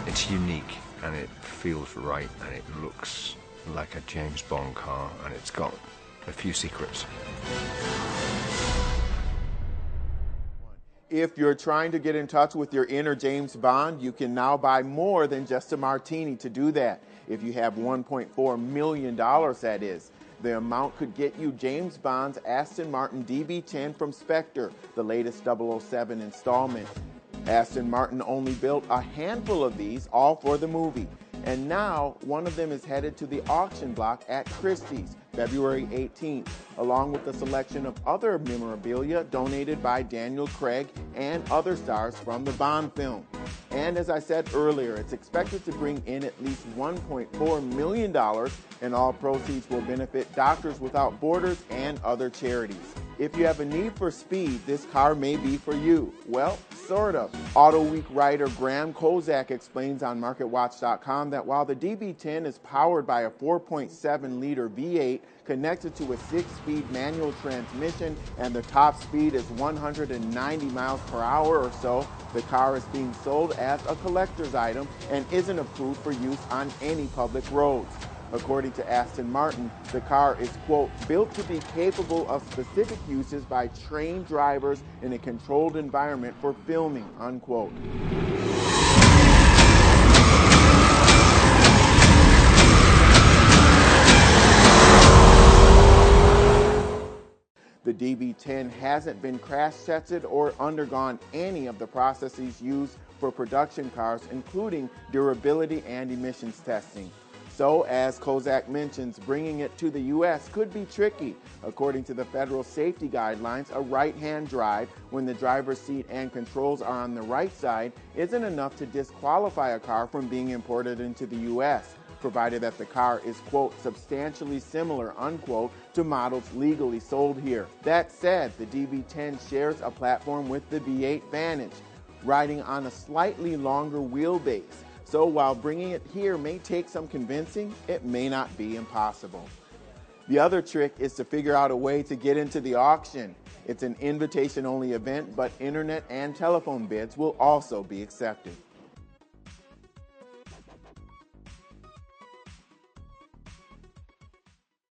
It's unique and it feels right and it looks like a James Bond car and it's got a few secrets. If you're trying to get in touch with your inner James Bond, you can now buy more than just a martini to do that. If you have $1.4 million, that is. The amount could get you James Bond's Aston Martin DB10 from Spectre, the latest 007 installment. Aston Martin only built a handful of these, all for the movie. And now, one of them is headed to the auction block at Christie's, February 18th, along with a selection of other memorabilia donated by Daniel Craig and other stars from the Bond film. And as I said earlier, it's expected to bring in at least $1.4 million, and all proceeds will benefit Doctors Without Borders and other charities. If you have a need for speed, this car may be for you. Well, sort of. Auto Week writer Graham Kozak explains on MarketWatch.com that while the DB10 is powered by a 4.7-liter V8 connected to a 6-speed manual transmission and the top speed is 190 miles per hour or so, the car is being sold as a collector's item and isn't approved for use on any public roads. According to Aston Martin, the car is, quote, built to be capable of specific uses by trained drivers in a controlled environment for filming, unquote. The DB10 hasn't been crash tested or undergone any of the processes used for production cars, including durability and emissions testing. So, as Kozak mentions, bringing it to the U.S. could be tricky. According to the federal safety guidelines, a right-hand drive when the driver's seat and controls are on the right side isn't enough to disqualify a car from being imported into the U.S., provided that the car is, quote, substantially similar, unquote, to models legally sold here. That said, the DB10 shares a platform with the V8 Vantage, riding on a slightly longer wheelbase. So while bringing it here may take some convincing, it may not be impossible. The other trick is to figure out a way to get into the auction. It's an invitation-only event, but internet and telephone bids will also be accepted.